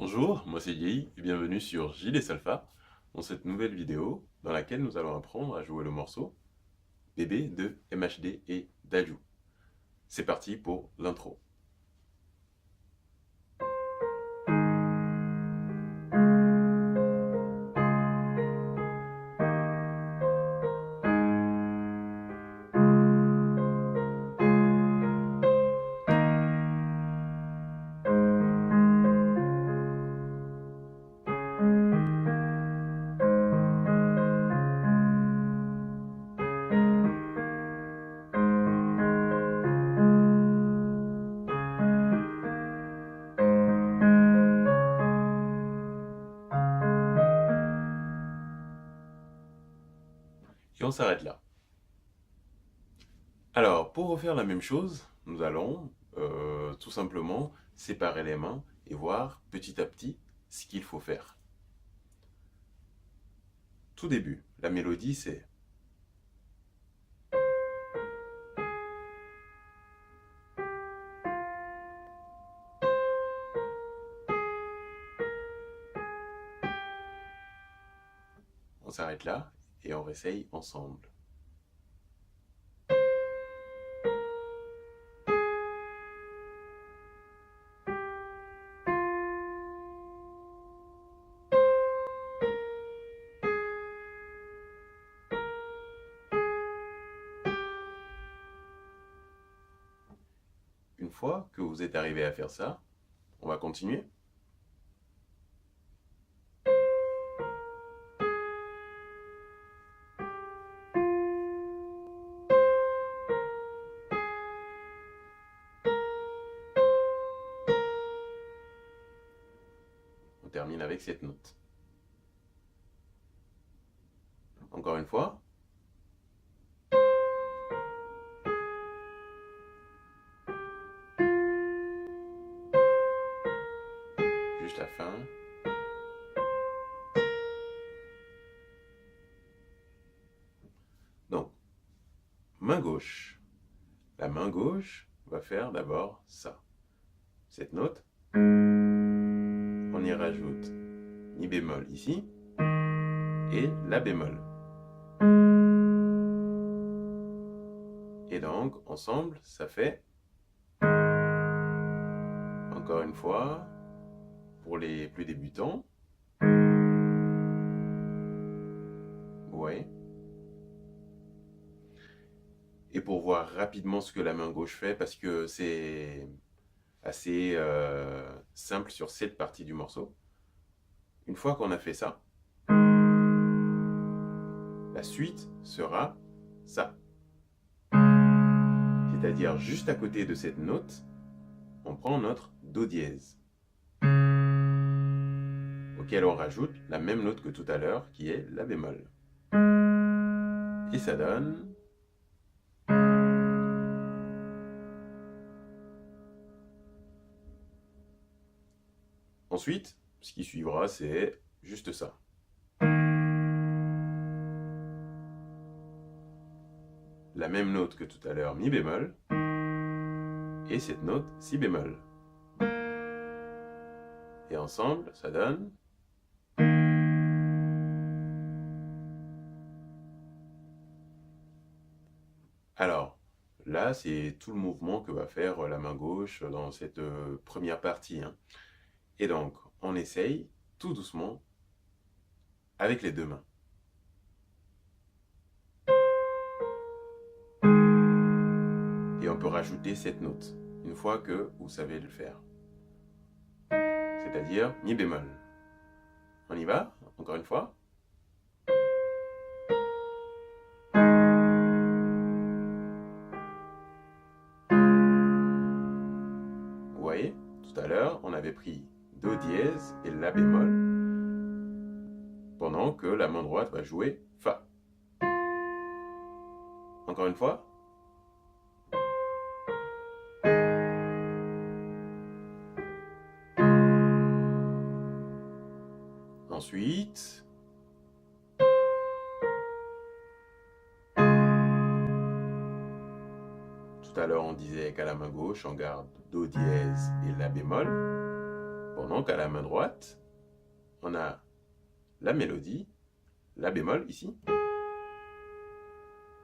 Bonjour, moi c'est Guy et bienvenue sur Gilles et Salfa dans cette nouvelle vidéo dans laquelle nous allons apprendre à jouer le morceau Bébé de MHD et Dadju. C'est parti pour l'intro. Et on s'arrête là. Alors, pour refaire la même chose, nous allons tout simplement séparer les mains et voir petit à petit ce qu'il faut faire. Tout début, la mélodie c'est on s'arrête là et on réessaye ensemble. Une fois que vous êtes arrivé à faire ça, on va continuer. On termine avec cette note. Encore une fois. Juste la fin. Donc, main gauche. La main gauche va faire d'abord ça. Cette note, on y rajoute mi bémol ici et la bémol. Et donc, ensemble, ça fait, encore une fois, pour les plus débutants, ouais. Et pour voir rapidement ce que la main gauche fait, parce que c'est assez simple sur cette partie du morceau. Une fois qu'on a fait ça, la suite sera ça. C'est-à-dire juste à côté de cette note, on prend notre Do dièse, auquel on rajoute la même note que tout à l'heure, qui est la bémol. Et ça donne... Ensuite, ce qui suivra, c'est juste ça. La même note que tout à l'heure, mi bémol, et cette note, si bémol. Et ensemble, ça donne... Alors, là, c'est tout le mouvement que va faire la main gauche dans cette première partie. Et donc, on essaye tout doucement avec les deux mains. Et on peut rajouter cette note, une fois que vous savez le faire. C'est-à-dire mi bémol. On y va, encore une fois. Vous voyez, tout à l'heure, on avait pris Do dièse et La bémol, pendant que la main droite va jouer Fa. Encore une fois. Ensuite, tout à l'heure on disait qu'à la main gauche on garde Do dièse et La bémol, Pendant qu'à la main droite, on a la mélodie, la bémol ici,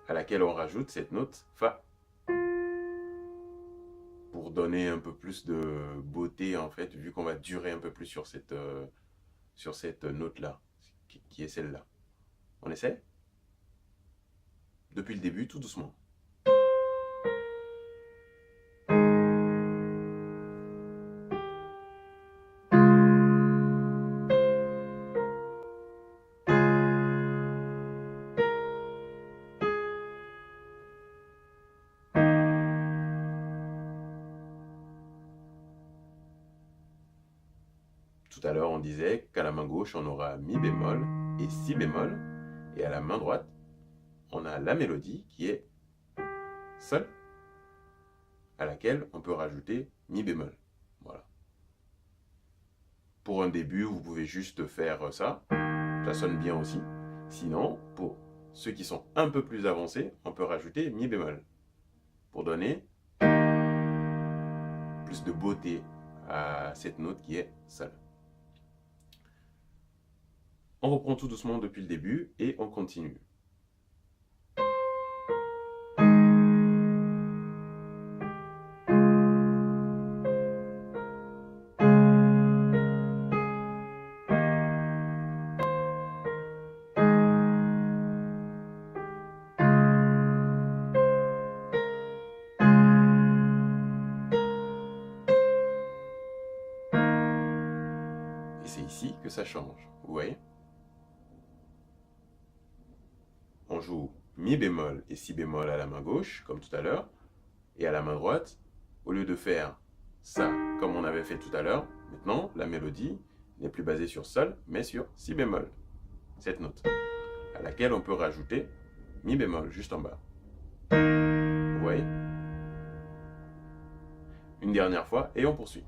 à laquelle on rajoute cette note Fa. Pour donner un peu plus de beauté en fait, vu qu'on va durer un peu plus sur cette note-là, qui est celle-là. On essaie? Depuis le début, tout doucement. Tout à l'heure, on disait qu'à la main gauche, on aura mi bémol et si bémol, et à la main droite, on a la mélodie qui est sol, à laquelle on peut rajouter mi bémol. Voilà. Pour un début, vous pouvez juste faire ça. Ça sonne bien aussi. Sinon, pour ceux qui sont un peu plus avancés, on peut rajouter mi bémol pour donner plus de beauté à cette note qui est sol. On reprend tout doucement depuis le début et on continue. Et c'est ici que ça change, vous voyez? On joue mi bémol et si bémol à la main gauche, comme tout à l'heure, et à la main droite, au lieu de faire ça comme on avait fait tout à l'heure, maintenant la mélodie n'est plus basée sur sol, mais sur si bémol, cette note, à laquelle on peut rajouter mi bémol juste en bas. Vous voyez? Une dernière fois et on poursuit.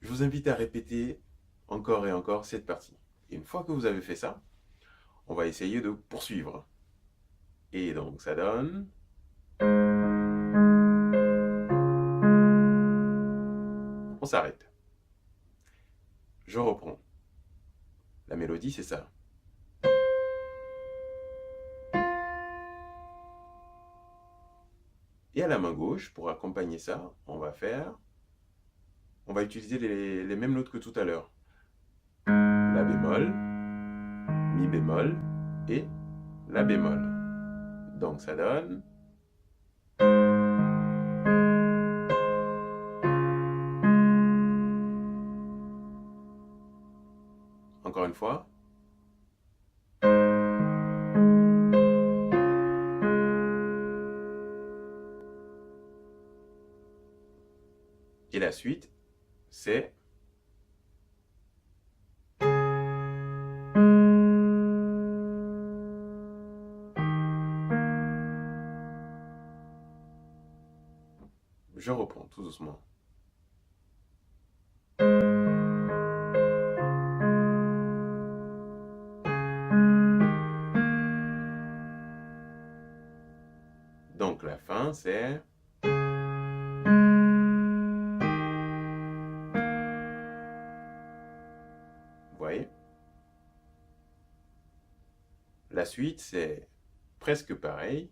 Je vous invite à répéter encore et encore cette partie. Et une fois que vous avez fait ça, on va essayer de poursuivre. Et donc ça donne... On s'arrête. Je reprends. La mélodie, c'est ça. Et à la main gauche, pour accompagner ça, on va utiliser les mêmes notes que tout à l'heure. La bémol, mi bémol et la bémol. Donc ça donne... Encore une fois. Et la suite, c'est... Je reprends tout doucement. Donc la fin, c'est... Vous voyez? La suite, c'est presque pareil.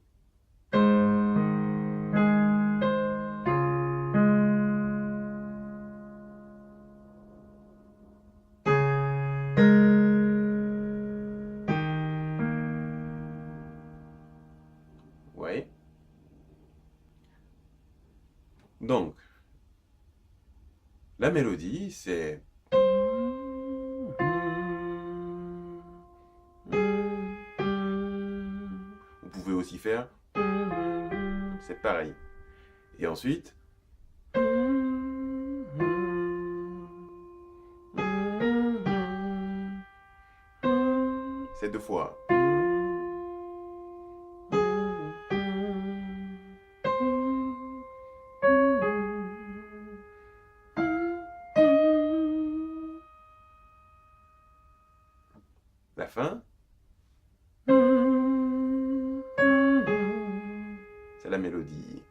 Vous voyez? Donc, la mélodie, c'est... Vous pouvez aussi faire... C'est pareil. Et ensuite... C'est deux fois. fin, c'est la mélodie.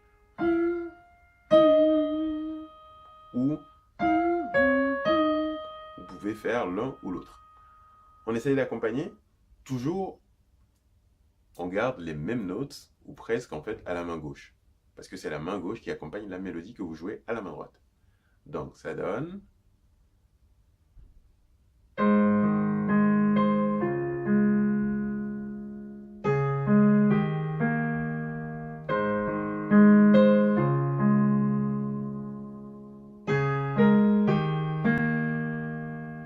Ou vous pouvez faire l'un ou l'autre. On essaye d'accompagner. Toujours, on garde les mêmes notes, ou presque en fait, à la main gauche. Parce que c'est la main gauche qui accompagne la mélodie que vous jouez à la main droite. Donc ça donne...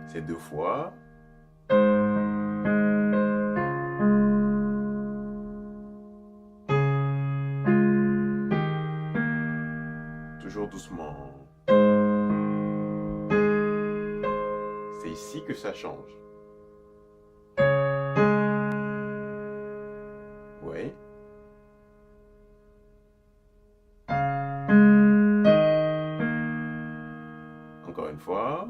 C'est 2 fois. Toujours doucement. C'est ici que ça change. Oui. Encore une fois.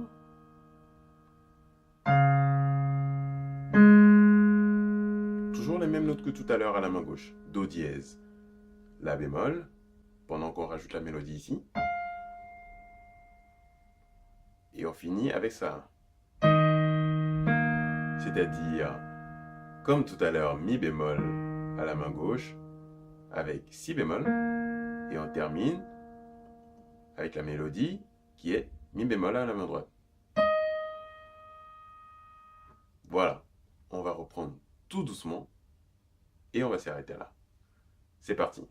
Toujours les mêmes notes que tout à l'heure à la main gauche. Do dièse, La bémol, pendant qu'on rajoute la mélodie ici. Et on finit avec ça. C'est-à-dire, comme tout à l'heure, Mi bémol à la main gauche, avec Si bémol, et on termine avec la mélodie qui est Mi bémol à la main droite. Voilà, on va reprendre tout doucement et on va s'arrêter là. C'est parti.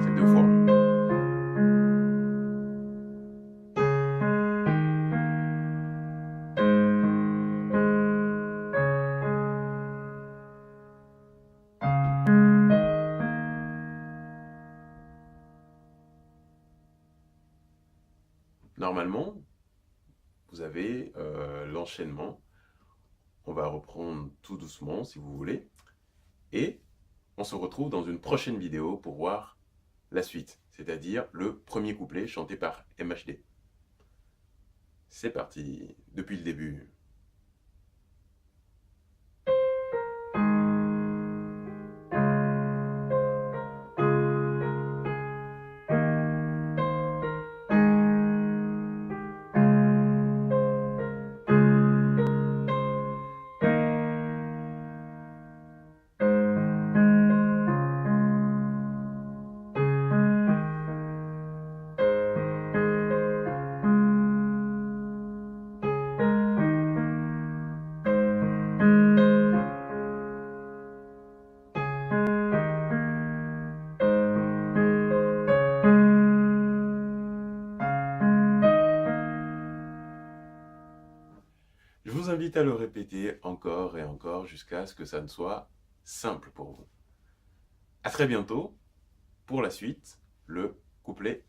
C'est 2 fois. Normalement, vous avez l'enchaînement. On va reprendre tout doucement si vous voulez. Et on se retrouve dans une prochaine vidéo pour voir la suite, c'est-à-dire le premier couplet chanté par MHD. C'est parti, depuis le début. Je vous invite à le répéter encore et encore jusqu'à ce que ça ne soit simple pour vous. À très bientôt pour la suite, le couplet